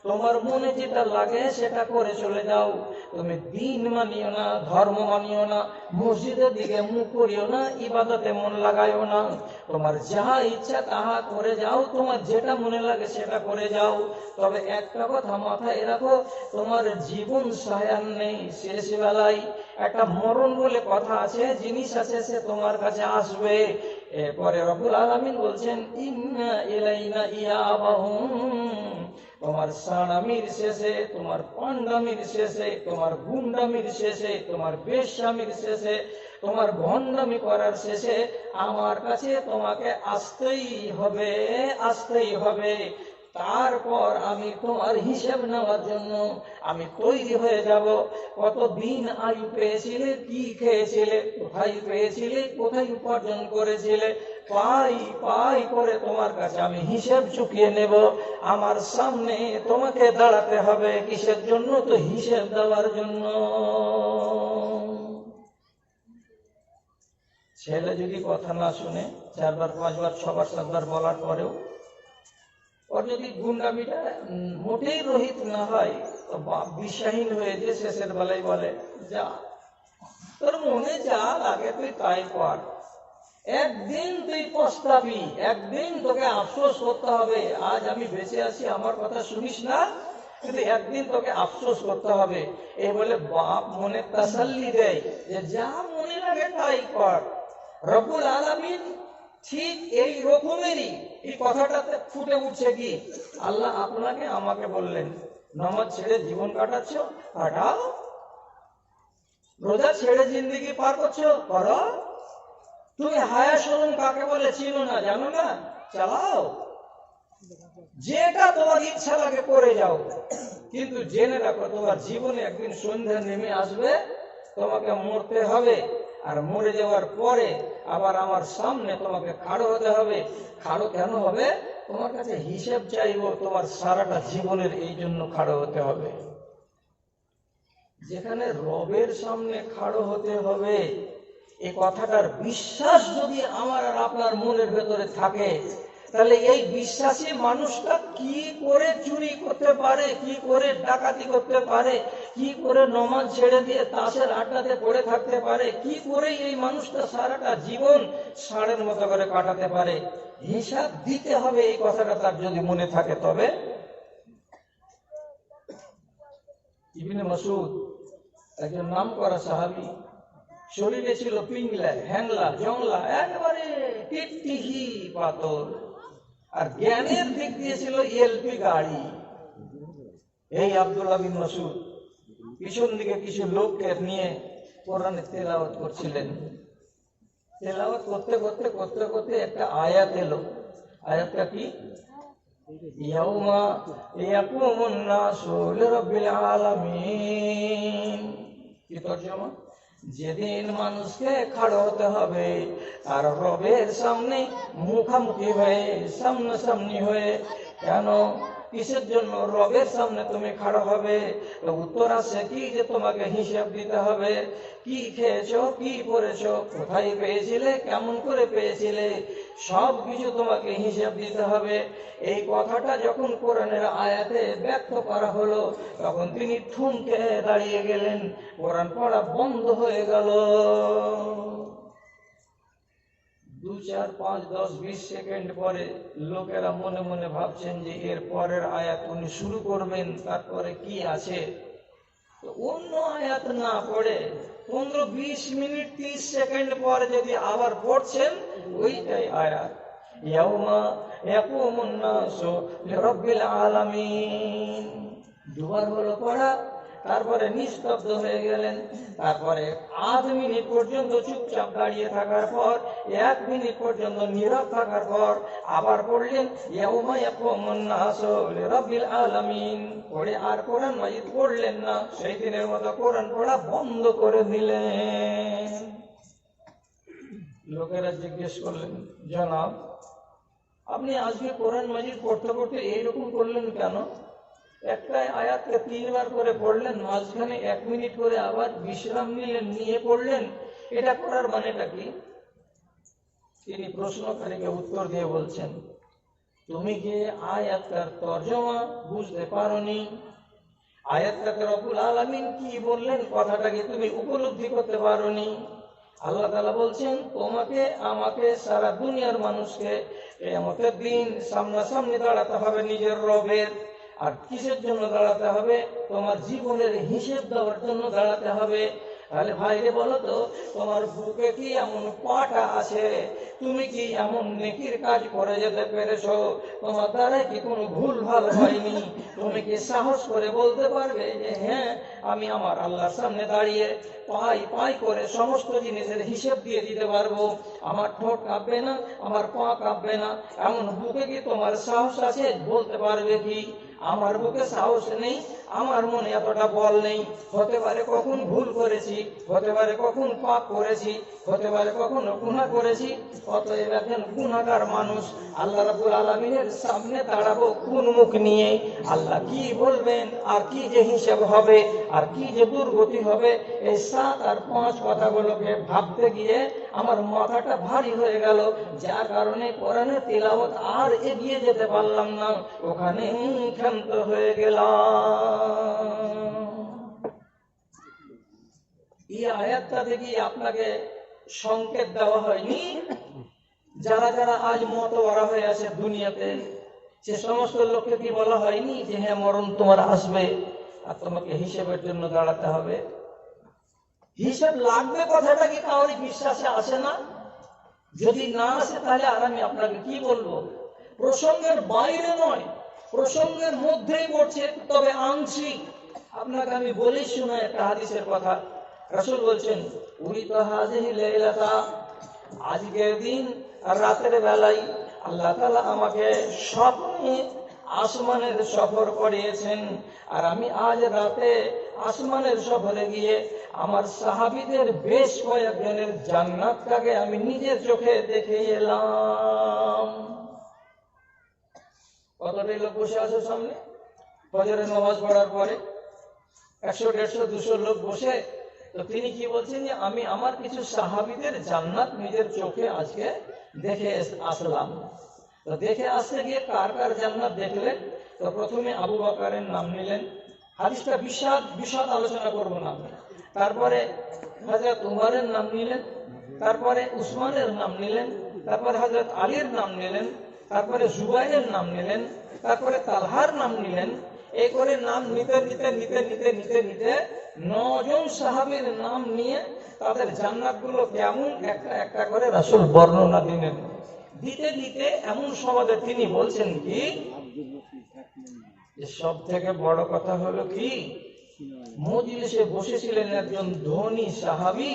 তোমার মনে যেটা লাগে সেটা করে চলে যাও। তুমি দিন মানিও না, ধর্ম মানিও না, মসজিদের দিকে মুখ করিও না, ইবাদতে মন লাগাইও না। তোমার যা ইচ্ছা তাহা করে যাও, তোমার যেটা মনে লাগে সেটা করে যাও। তবে একটা কথা মাথায় রাখো, তোমার জীবন সায়ান নেই, শেষ বেলায় একটা মরণ বলে কথা আছে, জিনিস আছে, সে তোমার কাছে আসবে। এরপরে রব্বুল আলামিন বলছেন ইন্না ইলাইনা ইয়াবাহুম। তোমার সানামির শেষে, তোমার পান্ডামির শেষে, তোমার গুন্ডামির শেষে, তোমার বেশ্যামির শেষে, তোমার ভণ্ডামি করার শেষে আমার কাছে তোমাকে আসতেই হবে, আসতেই হবে। তারপর আমি তোমার হিসেব নেওয়ার জন্য আমি তৈরি হয়ে যাব। কতদিন আয়ু পেয়েছিলে, কি খেয়েছিলে, কোথায় পেয়েছিলে, কোথায় উপার্জন করেছিলে, পাই পাই করে তোমার কাছে আমি হিসেব চুকিয়ে নেব। আমার সামনে তোমাকে দাঁড়াতে হবে কিসের জন্য? তো হিসেব দেওয়ার জন্য। ছেলে যদি কথা না শুনে, 4 বার 5 বার 6 বার 7 বার বলার পরেও ওর যদি গুন্ডামিটা মোটেই রহিত না হয়, তো বাপ বিশ্বাহীন হয়ে যে শেষের বেলায় বলে যা তোর মনে যা লাগে তুই তাই কর। একদিন তুই পস্তাবি, একদিন তোকে আফসোস করতে হবে, আজ আমি বেঁচে আছি আমার কথা শুনিস না, কিন্তু একদিন তোকে আফসোস করতে হবে। এই বলে বাপ মনে তাসাল্লি দেয় যে যা মনে লাগে তাই কর। রব্বুল আলামিন ঠিক এই রকমেরই এই কথাটাতে ফুটে উঠছে কি, আল্লাহ আপনাকে আমাকে বললেন নামাজ ছেড়ে জীবন কাটাচ্ছ, কাটাও। রোজা ছেড়ে জিন্দেগি পার করছো, করো। তুমি হায়া শরম কাকে বলে চিনো না, জানো না, চালাও। যেটা তোমার ইচ্ছা লাগে করে যাও, কিন্তু জেনে রাখো তোমার জীবনে একদিন সন্ধ্যা নেমে আসবে, তোমাকে মরতে হবে। আর মরে যাওয়ার পরে আবার আমার সামনে তোমাকে খাড়ো হতে হবে। খাড়ো কেন হবে? তোমার কাছে হিসেব চাইবো, তোমার সারাটা জীবনের এই জন্য খাড়ো হতে হবে। যেখানে রবের সামনে খাড়ো হতে হবে, এই কথাটার বিশ্বাস যদি আমার আর আপনার মনের ভেতরে থাকে, তাহলে এই বিশ্বাসী মানুষটা কি করে চুরি করতে পারে, কি করে ডাকাতি করতে পারে, কি করে নমাজ ছেড়ে দিয়ে তাসের আড্ডাতে পড়ে থাকতে পারে, কি করে এই মানুষটা সারাটা জীবন ষাঁড়ের মতো করে কাটাতে পারে, হিসাব দিতে হবে। এই কথাটা তার যদি মনে থাকে। তবে ইবনে মাসউদ একজন নাম করা সাহাবী, শরীরে ছিল পিংলা, হ্যাংলা, জংলা, একেবারে টিকটিকি পাথর, আর জ্ঞানের দিক দিয়ে ছিল এলপি গাড়ি। এই আব্দুল্লাহ বিন মাসউদ পিছন দিকে কিছু লোককে নিয়ে কোরআনে তেলাওয়াত করছিলেন। তেলাওয়াত করতে করতে করতে করতে একটা আয়াত এলো। আয়াতটা কি? ইয়াউমা ইয়াকুমুন নাসু লিরাব্বিল আলামিন। কি তরজমা? যেদিন মানুষকে খাড়া হতে হবে আর রবের সামনে মুখামুখি হয়ে, সামনাসামনি হয়ে। কেন, কিসের জন্য রবের সামনে তুমি খাড়া হবে? তো উত্তর আসে কি, যে তোমাকে হিসাব দিতে হবে। কি খেয়েছো, কি পরেছো, কোথায় পেয়েছিলে, কেমন করে পেয়েছিলে, সব কিছু তোমাকে হিসাব দিতে হবে। এই কথাটা যখন কোরআনের আয়াতে ব্যক্ত করা হলো, তখন তিনি থমকে দাঁড়িয়ে গেলেন, কোরআন পড়া বন্ধ হয়ে গেল। 2, 4, 5, 10, 20 সেকেন্ড পরে লোকেরা মনে মনে ভাবছেন যে এর পরের আয়াত উনি শুরু করবেন, তারপরে কি আছে। তো অন্য আয়াত না পড়ে 15, 20 মিনিট 30 সেকেন্ড পরে যদি আবার পড়ছেন, ওইটাই আয়াত ইয়াউমা ইয়াকুমুন নাসু লিরাব্বিল আলামিন। দুবার হলো পড়া, তারপরে নিস্তব্ধ হয়ে গেলেন। তারপরে আধ মিনিট পর্যন্ত চুপচাপ দাঁড়িয়ে থাকার পর, 1 মিনিট পর্যন্ত নীরব থাকার পর আবার পড়লেন ইয়াউমা ইয়াকুমুন নাসু লিরাব্বিল আলামিন। পড়ে আর কোরআন মাজিদ পড়লেন না, সেই দিনের মতো কোরআন পড়া বন্ধ করে দিলেন। লোকেরা জিজ্ঞেস করলেন, জনাব আপনি আজকে কোরআন মাজিদ পড়তে পড়তে এইরকম করলেন কেন? একটা আয়াতকে 3 বার করে পড়লেন, মাঝখানে 1 মিনিট করে আবার বিশ্রাম নিলেন, নিয়ে পড়লেন, এটা করার মানেটা কি? তিনি প্রশ্নকারীকে উত্তর দিয়ে বলছেন, তুমি কি আয়াতটার তর্জমা বুঝতে পারোনি? আয়াতটাতে রব্বুল আলামিন কি বললেন কথাটাকে তুমি উপলব্ধি করতে পারোনি? আল্লাহ তাআলা বলছেন তোমাকে আমাকে সারা দুনিয়ার মানুষকে কিয়ামতের দিন সামনাসামনি দাঁড়াতে হবে নিজের রবের। আর কিসের জন্য দাঁড়াতে হবে? তোমার জীবনের হিসেব দেওয়ার জন্য দাঁড়াতে হবে। তাহলে ভাইরে বলো তো, তোমার বুকে কি এমন পাটা আছে? তুমি কি এমন নেকির কাজ করে যেতে পেরেছো? তোমার দ্বারা কি কোনো ভুল ভাল হয়নি? তুমি কি সাহস করে বলতে পারবে যে হ্যাঁ আমি আমার আল্লাহর সামনে দাঁড়িয়ে পাই পাই করে সমস্ত জিনিসের হিসেব দিয়ে দিতে পারবো? আমার ঠোঁট কাঁপবে না, আমার পা কাঁপবে না, এমন বুকে কি তোমার সাহস আছে? বলতে পারবে কি? আমার বুকে সাহস নেই, আমার মনে এতটা বল নেই। হতে পারে কখন ভুল করেছি, হতে পারে কখন পাপ করেছি, হতে পারে কখনো গুনাহ করেছি। অতএব একজন গুনাহগার মানুষ আল্লাহ রাব্বুল আলামিনের সামনে দাঁড়াবো কোন মুখ নিয়ে? আল্লাহ কি বলবেন, আর কি যে হিসাব হবে, আর কি যে দুর্গতি হবে, এই 7 আর 5 কথাগুলোকে ভাবতে গিয়ে আমার মাথাটা ভারী হয়ে গেল, যার কারণে কোরআনের তিলাওয়াত আর এগিয়ে যেতে পারলাম না, ওখানে ক্ষান্ত হয়ে গেলাম। এই আয়াতটা থেকে আপনাকে সংকেত দেওয়া হয়নি? যারা যারা আজ মতওয়ারা হয়ে আছে দুনিয়াতে, সে সমস্ত লোককে কি বলা হয়নি যে হ্যাঁ মরণ তোমার আসবে আর তোমাকে হিসেবের জন্য দাঁড়াতে হবে? হিসাব লাগবে কথাটা কি কারোর বিশ্বাসে আসে না? যদি না আসে তাহলে আর আমি আপনাকে কি বলবো? প্রসঙ্গের বাইরে নয়, প্রসঙ্গের মধ্যেই পড়ছে, তবে আংশিক। আপনাকে আমি বলেই শোনা একটা হাদিসের কথা। রাসূল বলছেন উরিতা হাযিহি লাইলাতা, আজকের দিন আর রাতের বেলায় আল্লাহ তাআলা আমাকে স্বপ্নে আসমানের সফর করিয়েছেন, আর আমি আজ রাতে আসমানের সফরে গিয়ে আমার সাহাবীদের বেশ কয়েকজনের জান্নাতটাকে আমি নিজের চোখে দেখে এলাম। কতটাই লোক বসে আছে সামনে? ফজরের নামাজ পড়ার পরে 100, 150, 200 লোক বসে, তো তিনি কি বলছেন যে আমি আমার কিছু সাহাবীদের জান্নাত নিজের চোখে আজকে দেখে আসলাম। তো দেখে আসতে গিয়ে কার কার জান্নাত দেখলেন? তো প্রথমে আবু বকরের নাম নিলেন, হাদিসটা বিশদ আলোচনা করব না। তারপরে হযরত উমরের নাম নিলেন, তারপরে উসমানের নাম নিলেন, তারপরে হযরত আলীর নাম নিলেন, তারপরে জুবাইরের নাম নিলেন, তারপরে তালহার নাম নিলেন। এই করে নাম নিতে নিতে নিতে নিতে নিতে নিতে 9 জন সাহাবীর নাম নিয়ে তাদের জান্নাতগুলো কেমন একটা একটা করে রাসূল বর্ণনা দিলেন। দিতে দিতে এমন সময় তিনি বলছেন কি যে সব থেকে বড় কথা হলো কি, মজলিসে বসেছিলেন একজন ধনী সাহাবী,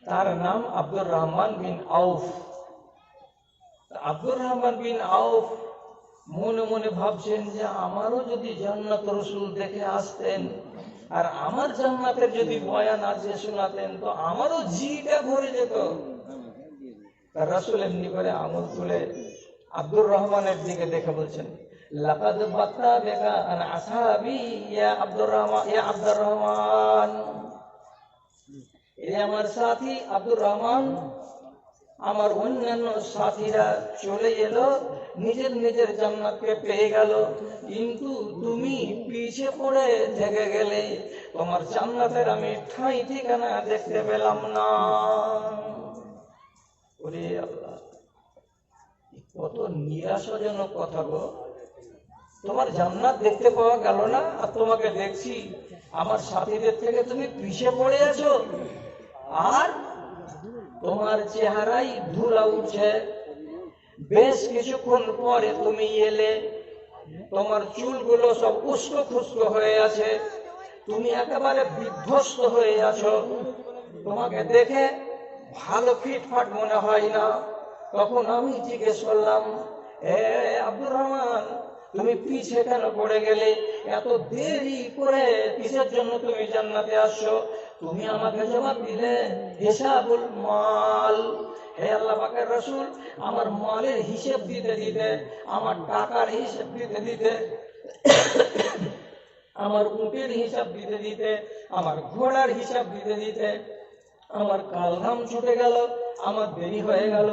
তার নাম আব্দুর রহমান বিন আউফ। আব্দুর রহমান বিন আউফ মনে মনে ভাবছেন যে আমারও যদি জান্নাত রাসূল দেখে আসতেন আর আমার জান্নাতের যদি বয়ান আজকে শোনাতেন তো আমারও জিটা ভরে যেত। রাসূল এমনি করে আঙুল তুলে আব্দুর রহমানের দিকে দেখে বলছেন লাকাদ বাত্তাবাকা আন আসহাবি ইয়া আব্দুর রহমান, এ আমার সাথী আব্দুর রহমান। আমার অন্যান্য সাথীরা চলে এলো, নিজের নিজের জান্নাতকে পেয়ে গেল, কিন্তু তুমি পিছে পড়ে থেকে গেলে, তোমার জান্নাতের আমি ঠাঁই ঠিকানা দেখতে পেলাম না। ওরে আল্লাহ, কত নিরাশাজনক কথা গো! তোমার জান্নাত দেখতে পাওয়া গেল না, আর তোমাকে দেখছি আমার সাথীদের থেকে তুমি পিছে পড়ে আছো, আর তোমার চেহারায় ধুলা উঠছে। বেশ কিছুক্ষণ পরে তুমি এলে, তোমার চুলগুলো সব উস্কো খুস্কো হয়ে আছে, তুমি একেবারে বিধ্বস্ত হয়ে আছো, তোমাকে দেখে ভালো ফিটফাট মনে হয় না। তখন আমি জিজ্ঞেস করলাম, এ আব্দুর রহমান, তুমি পিছে কেন পড়ে গেলে? এত দেরি করে কিসের জন্য তুমি জান্নাতে আসছো? তুমি আমাকে জবাব দিলে হিসাবুল মাল। হে আল্লাহ পাকের রাসূল, আমার মালের হিসাব দিতে দিতে, আমার টাকার হিসাব দিতে দিতে, আমার উটের হিসাব দিতে দিতে, আমার ঘোড়ার হিসাব দিতে দিতে আমার কাল ঘাম ছুটে গেল, আমার দেরি হয়ে গেল,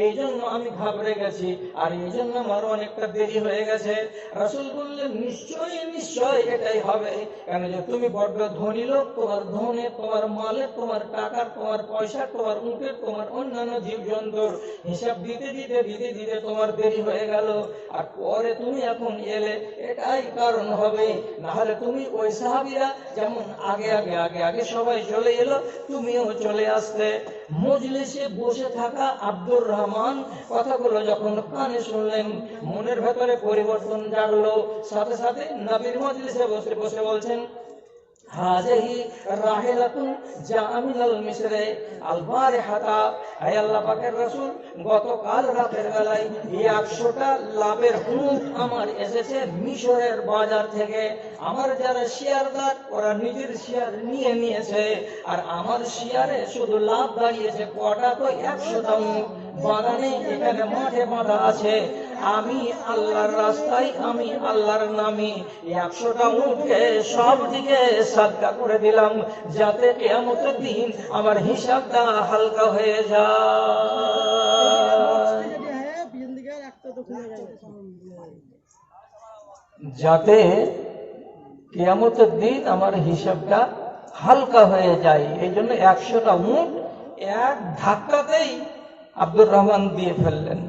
এই জন্য আমি ঘাবড়ে গেছি, আর এই জন্য আমার অনেকটা দেরি হয়ে গেছে। রাসূল বললেন, নিশ্চয়ই নিশ্চয় এটাই হবে, কেন যে তুমি বড্ড ধনী লোক, তোমার ধনে, তোমার মালে, তোমার টাকার, তোমার পয়সা, তোমার উটের, তোমার অন্যান্য জীবজন্তুর হিসাব দিতে দিতে দিতে দিতে তোমার দেরি হয়ে গেল, আর পরে তুমি এখন এলে, এটাই কারণ হবে। না হলে তুমি ওই সাহাবীরা যেমন আগে আগে আগে আগে সবাই চলে এলো, তুমিও চলে আসতে। মজলিসে বসে থাকা আব্দুর রহমান কথাগুলো যখন কানে শুনলেন, মনের ভেতরে পরিবর্তন জাগলো। সাথে সাথে নবীর মজলিসে বসে বসে বলছেন, হাযিহি রাহিলাতুন জাআ মিনাল মিসরে আল বারিহাতা, হে আল্লাহ পাকের রাসূল, গতকাল রাতের বেলায় 100টা লাভের উট আমার এসেছে মিশরের বাজার থেকে। আমার যারা শেয়ারদার, ওরা নিজের শেয়ার নিয়ে নিয়েছে, আর আমার শেয়ারে শুধু লাভ দাঁড়িয়েছে কটা, তো 100টা উট বাগানে এখানে মাঠে বাঁধা আছে। আমি আল্লাহর রাস্তায়, আমি আল্লাহর নামে 100টা উটকে সব দিকে সাদকা করে দিলাম, যাতে কিয়ামতের দিন আমার হিসাবটা হালকা হয়ে যায়, যাতে কিয়ামতের দিন আমার হিসাবটা হালকা হয়ে যায়। এই জন্য 100টা উট এক ধাক্কাতেই আব্দুর রহমান দিয়ে ফেললেন।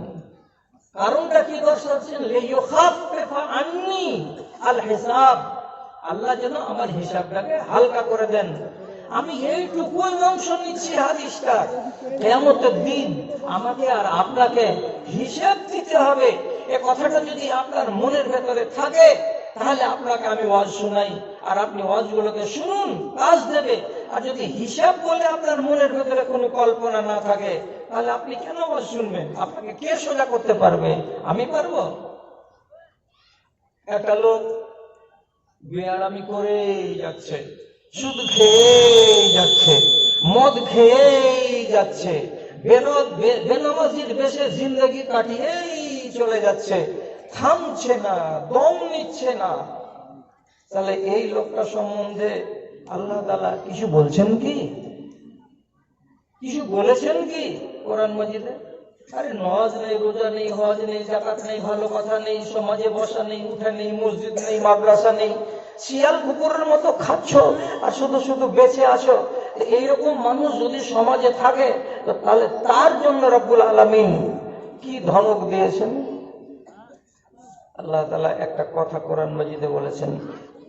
কারণটা কি দর্শাচ্ছেন, লিইউখাফফিফা আন্নি আল হিসাব, আল্লাহ যেন আমার হিসাবটাকে হালকা করে দেন। আমি এইটুকুই অংশ নিচ্ছি হাদিসটা, কিয়ামতের দিন আমাকে আর আপনাকে হিসাব দিতে হবে। এ কথাটা যদি আপনার মনের ভেতরে থাকে, তাহলে আপনাকে আমি ওয়াজ শোনাই, আর আপনি ওয়াজগুলোকে শুনুন, কাজ দেবে। আর যদি হিসাব বলে আপনার মনের ভেতরে কোনো কল্পনা না থাকে, তাহলে আপনি কেন ওয়াজ শুনবেন? আপনাকে কে সোজা করতে পারবে? আমি পারবো? একটা লোক বেয়ারামি করে যাচ্ছে, সুদ খেয়ে যাচ্ছে, মদ খেয়েই যাচ্ছে, বেনামাজির বেশে জিন্দগি কাটিয়েই চলে যাচ্ছে, থামছে না, দম নিচ্ছে না। তাহলে এই লোকটা সম্বন্ধে আল্লাহ তাআলা কিছু বলছেন কি? কিছু বলেছেন কি কোরআন মাজিদে? আরে নামাজ নেই, রোজা নেই, হজ নেই, যাকাত নেই, ভালো কথা নেই, সমাজে বসা নেই, উঠা নেই, মসজিদ নেই, মাদ্রাসা নেই, শিয়াল কুকুরের মতো খাচ্ছ আর শুধু শুধু বেঁচে আছো। এইরকম মানুষ যদি সমাজে থাকে, তো তাহলে তার জন্য রব্বুল আলামিন কি ধমক দিয়েছেন? আল্লাহ তাআলা একটা কথা কোরআন মাজিদে বলেছেন,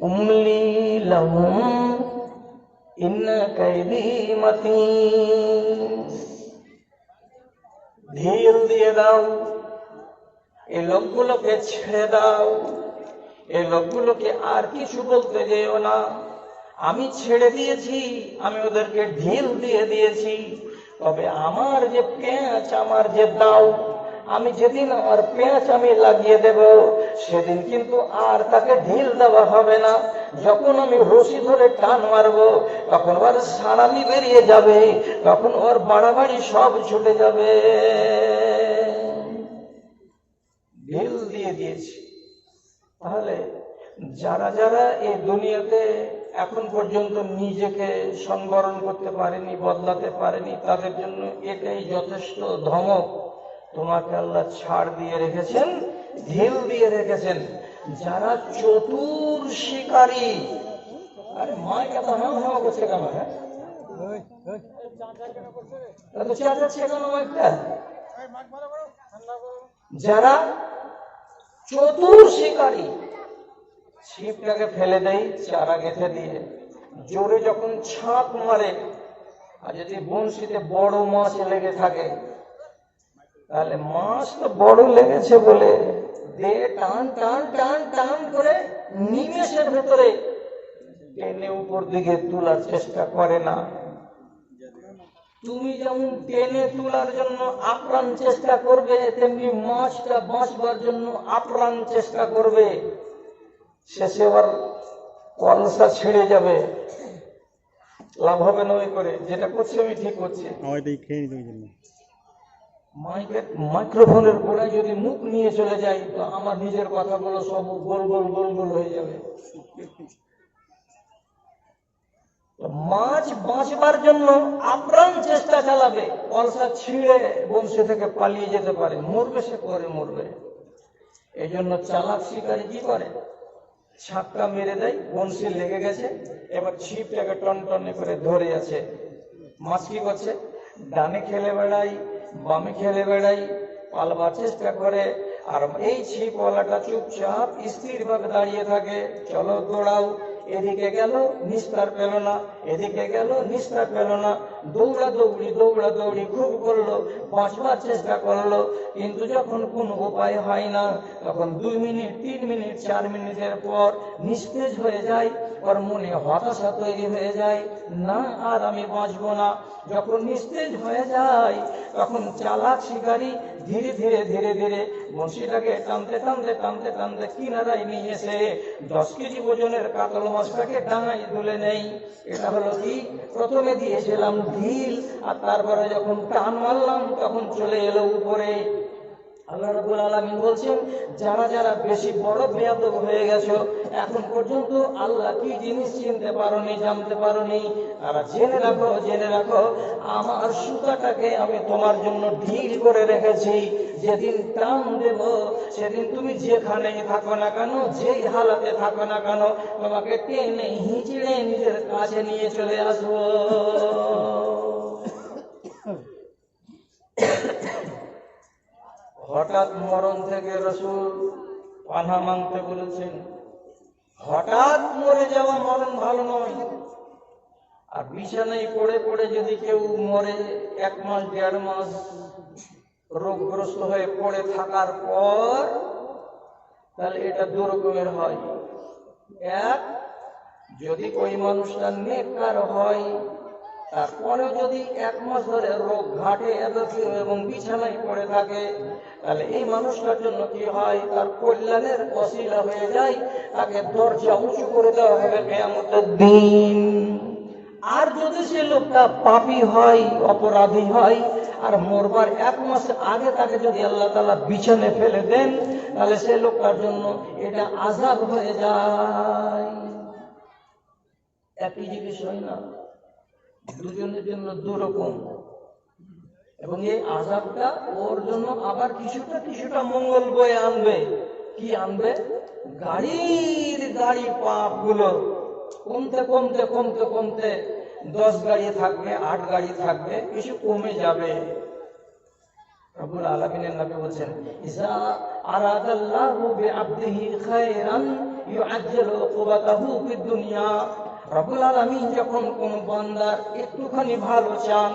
উমলি লাহুম ইন্না কাইদি মাতিন, ঢিল দিয়ে দাও, এই লোকগুলোকে ছেড়ে দাও, এই লোকগুলোকে আর কিছু বলতে যেও না, আমি ছেড়ে দিয়েছি, আমি ওদেরকে ঢিল দিয়ে দিয়েছি। তবে আমার যে পেঁচ, আমার যে দাও, আমি যেদিন আমার পেঁচ আমি লাগিয়ে দেব, সেদিন কিন্তু আর তাকে ঢিল দেওয়া হবে না। যখন আমি রশি ধরে টান মারবো, তখন ওর সারামি বেরিয়ে যাবে, তখন ওর বাড়াবাড়ি সব ছুটে যাবে। ঢিল দিয়ে দিয়েছি। তাহলে যারা যারা এই দুনিয়াতে এখন পর্যন্ত নিজেকে সংবরণ করতে পারেনি, বদলাতে পারেনি, তাদের জন্য এটাই যথেষ্ট ধমক। তোমাকে আল্লাহ ছাড় দিয়ে রেখেছেন, ঢিল দিয়ে রেখেছেন। যারা চতুর শিকারী, আরে মাইক এত হাওয়া করছে কেন? হ্যাঁ, যারা চতুর শিকারী, ছিপটাকে ফেলে দেয় চারা গেঁথে দিয়ে, জোরে যখন ছাপ মারে, আর যদি বংশীতে বড় মাছ লেগে থাকে, তাহলে মাছ তো বড় লেগেছে বলে দে টান টান টান টান করে নিমেষের ভেতরে টেনে উপর দিকে তোলার চেষ্টা করে না। তুমি যেমন টেনে তোলার জন্য আপ্রাণ চেষ্টা করবে, তেমনি মাছটা বাঁচবার জন্য আপ্রাণ চেষ্টা করবে। শেষে আবার কলসা ছেড়ে যাবে, লাভ হবে না। ওই করে যেটা করছি আমি ঠিক করছি, মাইক্রোফোনের গোড়ায় যদি মুখ নিয়ে চলে যাই, তো আমার নিজের কথাগুলো সব গোল গোল গোল গোল হয়ে যাবে। মাছ বাঁচবার জন্য আপ্রাণ চেষ্টা চালাবে, কলসা ছিঁড়ে বংশী থেকে পালিয়ে যেতে পারে, মরবে সে করে মরবে। এই জন্য চালাক শিকারী কি করে, ছাক্কা মেরে দেয়, বংশী লেগে গেছে, এবার ছিপটাকে টনটনে করে ধরে আছে। মাছ কি করছে, ডানে খেলে বেড়াই, বামে খেলে বেড়াই, পালবার চেষ্টা করে, আর এই ছিপওয়ালাটা চুপচাপ স্থির ভাবে দাঁড়িয়ে থাকে। চলো দৌড়াও, এদিকে গেল নিস্তার পেল না, এদিকে গেল নিস্তার পেল না, দৌড়াদৌড়ি খুব করলো, বাঁচবার চেষ্টা করলো, কিন্তু যখন কোনো উপায় হয় না, তখন 2 মিনিট 3 মিনিট 4 মিনিটের পর নিস্তেজ হয়ে যায়, ওর মনে হতাশা তৈরি হয়ে যায়, না আর আমি বাঁচবো না। যখন নিস্তেজ হয়ে যায়, তখন চালাক শিকারী ধীরে ধীরে ধীরে ধীরে বঁড়শিটাকে টানতে টানতে টানতে টানতে কিনারায় নিয়ে এসে 10 কেজি ওজনের কাতল মাছটাকে ডাঙায় তুলে নেই। এটা হলো কি, প্রথমে দিয়েছিলাম ঢিল, আর তারপরে যখন টান মারলাম তখন চলে এলো উপরে। আল্লাহ রাব্বুল আলামিন বলছেন, যারা যারা বেশি বড় বেয়াদব হয়ে গেছো, এখন পর্যন্ত আল্লাহ কি জিনিস চিনতে পারোনি, জানতে পারোনি, তারা জেনে রাখো আমার সুতাটাকে আমি তোমার জন্য ঢিল করে রেখেছি। যেদিন টান দেব, সেদিন তুমি যেখানেই থাকো না কেন, যেই হালাতে থাকো না কেন, তোমাকে টেনে হিঁচড়ে নিজের কাছে নিয়ে চলে আসবো। হঠাৎ মরণ থেকে রাসূল পানাহ মাংতে বলেছেন। হঠাৎ মরে যাওয়া মরণ ভালো নয়। আর বিছানায় পড়ে পড়ে যদি কেউ মরে, 1 মাস 1.5 মাস রোগগ্রস্ত হয়ে পড়ে থাকার পর, তাহলে এটা 2 রকমের হয়। এক, যদি ওই মানুষটা নেককার হয়, তারপরে যদি 1 মাস ধরে রোগ ঘাটে এবং বিছানায় পড়ে থাকে, তাহলে এই মানুষটার জন্য কি হয়, তার কল্যাণের ওসিলা হয়ে যায়, তাকে দরজা উঁচু করে দেওয়া হবে কিয়ামতের দিন। আর যদি সে লোকটা পাপী হয়, অপরাধী হয়, আর মরবার 1 মাস আগে তাকে যদি আল্লাহ তাআলা বিছানায় ফেলে দেন, তাহলে সে লোকটার জন্য এটা আযাব হয়ে যায়। একই জিনিস হয় না, দুজনের জন্য 2 রকম। এবং এই আযাবটা ওর জন্য আবার কিছুটা মঙ্গল বয়ে আনবে। কি আনবে? গাড়ি পাপ গুলো কমতে কমতে কমতে কমতে 10 গাড়ি থাকবে, 8 গাড়ি থাকবে, কিছু কমে যাবে। রব্বুল আলামিনের নবী বলেন, ইজা আরাদাল্লাহু বিআবদিহি খায়রান ইউআজ্জিলু উকুবাতাহু ফিদ দুনিয়া। রব্বুল আলামিন যখন কোন বান্দার একটুখানি ভালো চান,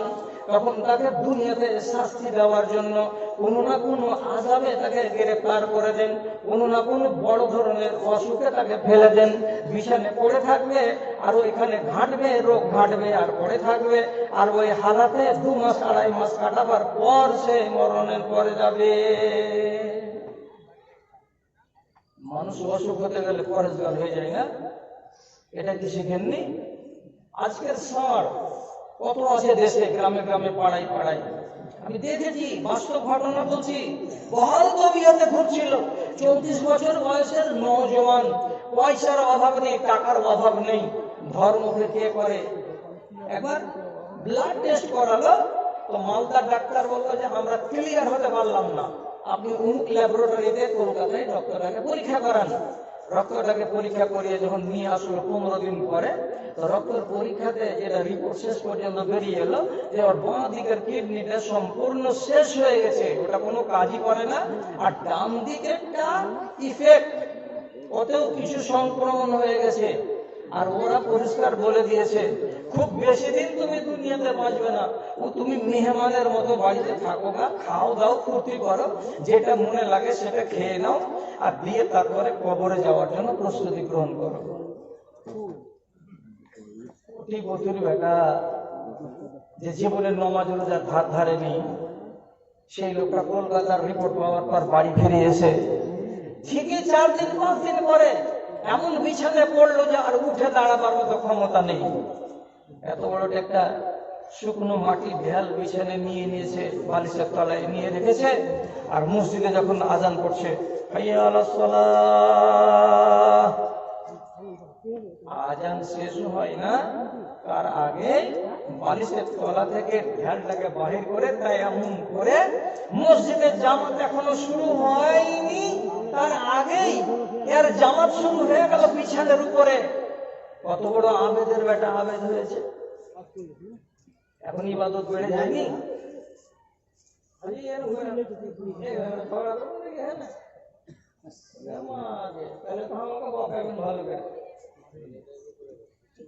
তখন তাকে দুনিয়াতে শাস্তি দেওয়ার জন্য কোনো না কোনো আযাবে তাকে গ্রেফতার করে দেন, কোনো না কোনো বড় ধরনের অসুখে তাকে ফেলে দেন। বিছানে পড়ে থাকবে, আর ওইখানে ঘাটবে, রোগ ঘাটবে, আর পড়ে থাকবে, আর ওই হালাতে 2 মাস 2.5 মাস কাটাবার পর সে মরণের পরে যাবে। মানুষ অসুখ হতে গেলে পরেশগার হয়ে যায় না? এটা কি শিখেননি? আজকের ষাঁড় কত আছে দেশে, গ্রামে গ্রামে, পাড়ায় পাড়ায়। আমি দেখেছি, বাস্তব ঘটনা বলছি। বহাল তবিয়তে ঘুরছিল, 34 বছর বয়সের নওজওয়ান, পয়সার অভাব নেই, টাকার অভাব নেই, ধর্মকে কে করে। একবার ব্লাড টেস্ট করালো, তো মালদার ডাক্তার বললো যে আমরা ক্লিয়ার হতে পারলাম না, আপনি অমুক ল্যাবরেটরিতে কলকাতায় রক্তটাকে পরীক্ষা করান। রক্তটাকে পরীক্ষা করিয়ে যখন নিয়ে আসলো 15 দিন পরে, তো রক্তের পরীক্ষাতে যেটা রিপোর্ট শেষ পর্যন্ত বেরিয়ে এলো যে ওর বাঁ দিকের কিডনিটা সম্পূর্ণ শেষ হয়ে গেছে, ওটা কোনো কাজই করে না। আর ডান দিকেরটা ইফেক্ট, ওতেও কিছু সংক্রমণ হয়ে গেছে। আর ওরা পরিষ্কার বলে দিয়েছে, খুব বেশি দিন তুমি দুনিয়াতে বাঁচবে না, ও তুমি মেহমানের মতো বাড়িতে থাকো গা, খাও দাও, ফুর্তি করো, যেটা মনে লাগে সেটা খেয়ে নাও, আর দিয়ে তারপরে কবরে যাওয়ার জন্য প্রস্তুতি গ্রহণ করো। ঠিক বছর বেটা যে জীবনের নমাজ রোজার ধার ধারেনি, সেই লোকটা কলকাতার রিপোর্ট পাওয়ার পর বাড়ি ফিরে এসে ঠিকই 4 দিন 5 দিন পরে এমন বিছানে পড়লো যে আর উঠে দাঁড়াবার মতো ক্ষমতা নেই। এত বড় একটা শুকনো মাটি ভেল বিছানে নিয়ে নিয়েছে, বালিশের তলায় নিয়ে রেখেছে, আর মসজিদে যখন আজান পড়ছে, হাইয়া আলাস সালাহ, আজান শেষ হয় না, তার আগে বালিশের তলা থেকে ঢেলটাকে বাহির করে তায়াম্মুম করে মসজিদের জামাত এখনো শুরু হয়নি, তার আগেই এর জামাত শুরু হয়ে গেল বিছানার উপরে। কত বড় আবেদের বেটা আবেদ হয়েছে। এখন ইবাদত বেড়ে যায়নি?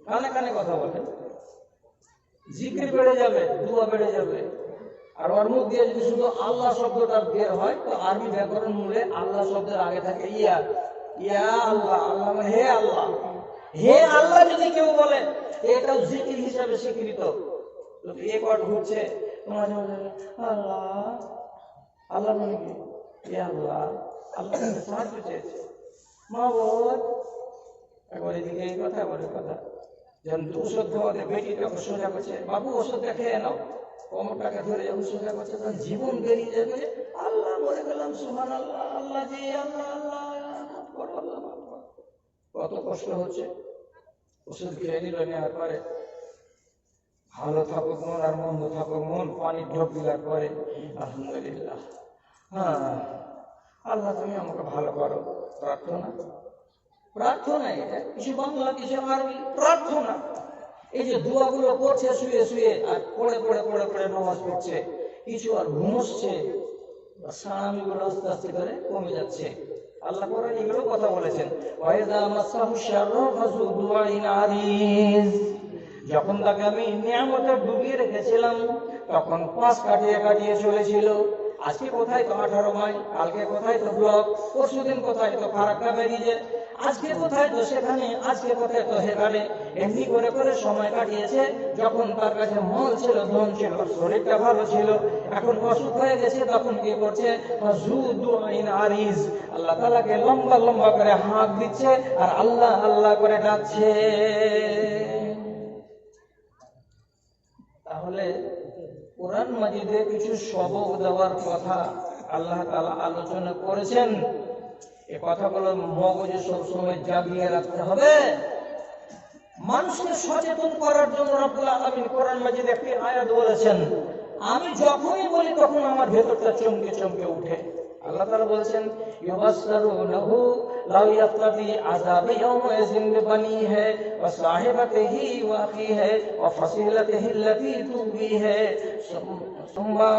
কানে কানে কথা বলে, জিকির বেড়ে যাবে, দুয়া বেড়ে যাবে। আর ওর মুখ দিয়ে যদি শুধু আল্লাহ শব্দটা বের হয়, তো আরবি ব্যাকরণ মূলে আল্লাহ শব্দের আগে থাকে ইয়া, ইয়া আল্লাহ, আল্লাহ মানে হে আল্লাহ। হে আল্লাহ যদি কেউ বলে, এটাও জিকির হিসাবে স্বীকৃত। এক ওয়ার্ড ঘুরছে তোমার আল্লাহ, আল্লাহ মানে কি? হে আল্লাহ, আল্লাহ সাহায্য চেয়েছে। মা বল একবার এদিকে এই কথা, একবার কথা। যখন ওষুধ খাওয়াতে বেটি যখন সোজা করছে, বাবু ওষুধটা খেয়ে নাও, কোমরটাকে ধরে যখন সোজা করছে, তখন জীবন বেরিয়ে যাবে। আল্লাহ মরে গেলাম, সুবহান আল্লাহ, আল্লাহ জি, আল্লাহ আল্লাহ, কত কষ্ট হচ্ছে। ওষুধ খেয়ে নিল, নেওয়ার পরে ভালো থাকুক মন আর মন্দ থাকুক মন, পানি ঢোক দিলার পরে আলহামদুলিল্লাহ, হ্যাঁ আল্লাহ তুমি আমাকে ভালো করো। প্রার্থনা, প্রার্থনা এটা কিছু বাংলা কিছু আরবি প্রার্থনা। এই যে দোয়াগুলো করছে শুয়ে শুয়ে আর পড়ে পড়ে পড়ে পড়ে নামাজ পড়ছে, কিছু আর ঘুমোচ্ছে, সানামিগুলো আস্তে আস্তে করে কমে যাচ্ছে। আল্লাহ কোরআন এগুলো কথা বলেছেন, ওয়াইযা মাসাহু শাররু ফাযু দুআইন আরিজ। যখন তাকে আমি নিয়ামতে ডুবিয়ে রেখেছিলাম, তখন পাশ কাটিয়ে কাটিয়ে চলেছিল। আজকে কোথায় তো 18 মাইল, কালকে কোথায় তো ব্লক, পরশুদিন কোথায় তো ফারাক্কা বেরিয়ে, আজকে কোথায় তো সেখানে, আজকে কোথায় তো সেখানে। এমনি করে করে সময় কাটিয়েছে। যখন তার কাছে মল ছিল, ধন ছিল, শরীরটা ভালো ছিল, এখন অসুখ হয়ে গেছে, তখন কি করছে? আল্লাহ তাআলাকে লম্বা লম্বা করে হাঁক দিচ্ছে আর আল্লাহ আল্লাহ করে ডাকছে। তাহলে কোরআন মাজিদে কিছু সবক দেওয়ার কথা আল্লাহ তাআলা আলোচনা করেছেন। এ কথাগুলো মগজে সবসময় জাগিয়ে রাখতে হবে। মানুষকে সচেতন করার জন্য রব্বুল আলামিন কোরআন মাজিদে একটি আয়াত বলেছেন, আমি যখনই বলি তখন আমার ভেতরটা চমকে চমকে উঠে। আল্লাহ তাআলা বলেছেন, ইউবাসসিরুনাহু লাউ ইয়াফতাদি আযাবে ইয়াউমাইযিন বিবানিহি ওয়া সাহিবাতিহি ওয়া আখিহি ওয়া ফাসিলাতিহি আল্লাতী তুবিহি সুম্মা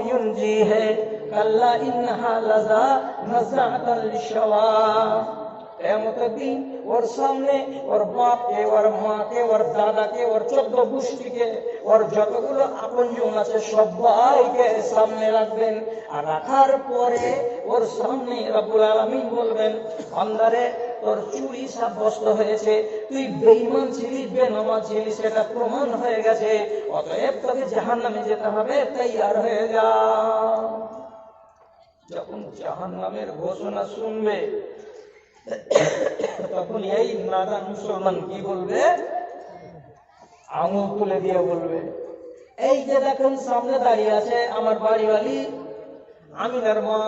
युंजीहि कल्ला इन्नहा लज़ा नज़अतन लिश्शवा। क़यामत दिन और सामने और बाप के और माँ के और दादा के और 14 গোষ্ঠী के और যতগুলো আপনজন আছে সবাইকে সামনে রাখবেন। আর রাখার পরে ওর সামনে রব্বুল আলামিন বলবেন, বান্দারে তোর চুরি সাব্যস্ত হয়েছে, তুই বেঈমান ছিলি, বেনামাজ ছিলি, সেটা প্রমাণ হয়ে গেছে, অতএব তোকে জাহান্নামে যেতে হবে, তৈয়ার হয়ে যা। যখন জাহান্নামের ঘোষণা শুনবে, তখন এই নাদান মুসলমান কি বলবে? আঙুল তুলে দিয়ে বলবে, এই যে দেখুন সামনে দাঁড়িয়ে আছে আমার বাড়িওয়ালি আমিনার মা,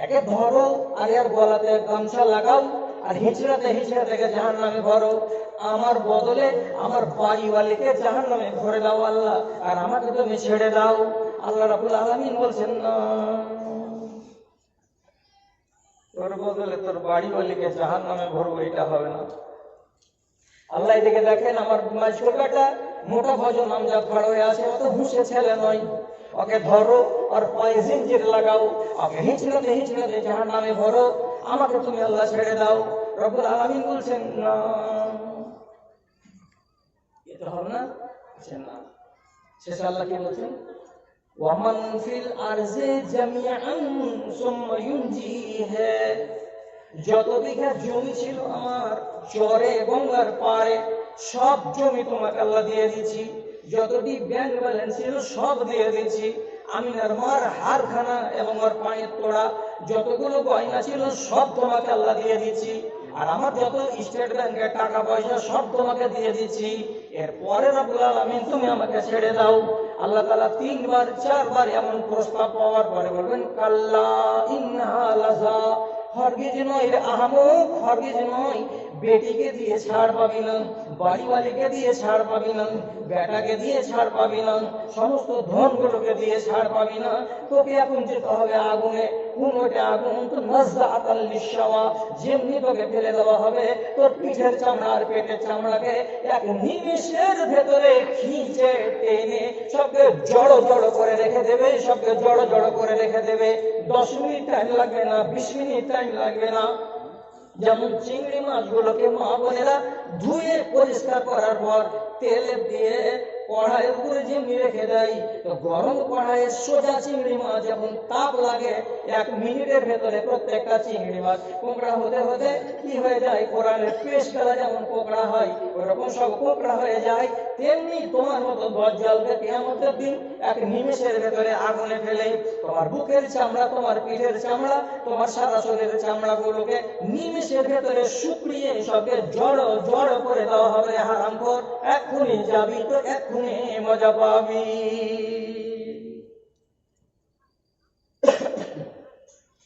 একে ধরো আর এর গলাতে গামছা লাগাও আর হিচড়াতে হিচড়াতে জাহান্নামে ভরো। আমার বদলে আমার বাড়িওয়ালিকে জাহান্নামে ভরে দাও আল্লাহ, আর আমাকে তুমি ছেড়ে দাও। আল্লাহ রাব্বুল আলামিন বলছেন, না, তোর বদলে তোর বাড়িওয়ালিকে জাহান্নামে ভরবো, এটা হবে না। আল্লাহ এদিকে দেখেন আমার মাঝখানটা মোটা ভজন আমজাদ ভাড় হয়ে আছে, অত হুঁশে ছেলে নয়, ওকে ধরো আর পায়ে জিঞ্জির লাগাও, ওকে হিচড়াতে হিচড়াতে জাহান্নামে ভরো, আমাকে তুমি আল্লাহ ছেড়ে দাও। রব্বুল আলামিন বলছেন, না, এটা হবে না। না, শেষে আল্লাহ কি বলছেন? ওয়ামান ফিল আরজি জামিআন সুম্মা ইউনজিহি। যত বিঘা জমি ছিল আমার চরে গঙ্গার পারে, সব জমি তোমাকে আল্লাহ দিয়ে দিচ্ছি। যতটি ব্যাংক ব্যালেন্স ছিল সব দিয়ে দিচ্ছি। আমিনার মার হারখানা এবং ওর পায়ের তোড়া, যতগুলো গয়না ছিল সব তোমাকে আল্লাহ দিয়ে দিচ্ছি। আর আমার যত স্টেট ব্যাংকের টাকা পয়সা সব তোমাকে দিয়ে দিচ্ছি। এরপরে রব্বুল আলামিন তুমি আমাকে ছেড়ে দাও। আল্লাহ তাআলা 3 বার 4 বার এমন প্রস্তাব পাওয়ার পরে বলবেন, কাল্লা ইন্নাহা লাযা, হরগিজ নয় রে আহমক, হরগিজ নয়, বেটিকে দিয়ে ছাড় পাবি না, বাড়িওয়ালিকে দিয়ে ছাড় পাবি না, বেটাকে দিয়ে ছাড় পাবি না, সমস্ত ধনগুলোকে দিয়ে ছাড় পাবি না। তোকে এখন যেতে হবে আগুনে। কোন ওটা আগুন? তো নাযআতাল লিশাওয়া, যেমনি তোকে ফেলে দেওয়া হবে তোর পিঠের চামড়া আর পেটের চামড়াকে এক নিমেষের ভেতরে খিঁচে টেনে সবকে জড়ো জড়ো করে রেখে দেবে, সবকে জড়ো জড়ো করে রেখে দেবে। 10 মিনিট টাইম লাগবে না, 20 মিনিট টাইম লাগবে না। যেমন চিংড়ি মাছগুলোকে মা বোনেরা ধুয়ে পরিষ্কার করার পর তেল দিয়ে কড়াইয়ের উপরে যেমনি রেখে দেয়, তো গরম কড়াইয়ে সোজা চিংড়ি মাছ যখন তাপ লাগে 1 মিনিটের ভেতরে প্রত্যেকটা চিংড়ি মাছ কোঁকড়া হতে হতে কি হয়ে যায়? কোরআনের পেশ করা যেমন কোঁকড়া হয় ওরকম সব কোঁকড়া হয়ে যায়। তেমনি তোমার মতো দজ্জালকে কিয়ামতের দিন 1 নিমেষের ভেতরে আগুনে ফেলে তোমার বুকের চামড়া, তোমার পিঠের চামড়া, তোমার সারা শরীরের চামড়াগুলোকে নিমেষের ভেতরে শুকিয়ে সবকে জড়ো জড়ো করে দেওয়া হবে। হারামখোর, এক্ষুনি যাবি তো এক্ষুনি মজা পাবি।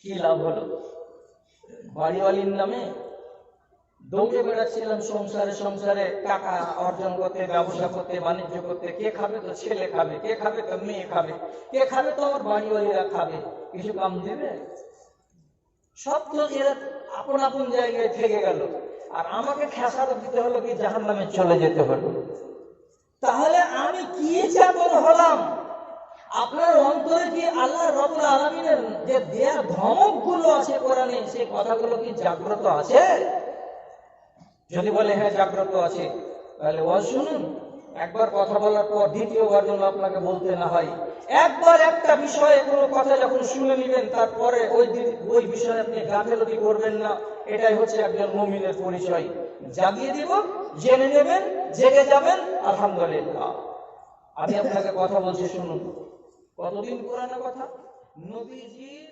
কি লাভ হলো? বাড়িওয়ালির নামে দৌড়ে বেড়াচ্ছিলাম সংসারে সংসারে টাকা অর্জন করতে, ব্যবসা করতে, বাণিজ্য করতে। কে খাবে? তো ছেলে খাবে। কে খাবে? তো মেয়ে খাবে। কে খাবে? তো আমার বাড়িওয়ালিরা খাবে। কিছু কাম দেবে? সব তো এরা আপন আপন জায়গায় থেকে গেল, আর আমাকে খেসারত দিতে হলো কি জাহান্নামে চলে যেতে হলো। তাহলে আমি কি চেতন হলাম? আপনার অন্তরে কি আল্লাহ রাব্বুল আলামিনের যে দেয়া ধমকগুলো আছে কোরআনে, সেই কথাগুলো কি জাগ্রত আছে? যদি বলে হ্যাঁ জাগ্রত আছে, তাহলে ওয়াজ শুনুন। একবার কথা বলার পর দ্বিতীয়বার যেন আপনাকে বলতে না হয়। একবার একটা বিষয়ে কোনো কথা যখন শুনে নেবেন, তারপরে ওই বিষয়ে আপনি গাফেলতি করবেন না। এটাই হচ্ছে একজন মুমিনের পরিচয়। জাগিয়ে দিব, জেনে নেবেন, জেগে যাবেন, আলহামদুলিল্লাহ। আমি আপনাকে কথা বলছি, শুনুন। কতদিন কোরআনের কথা? নবীজির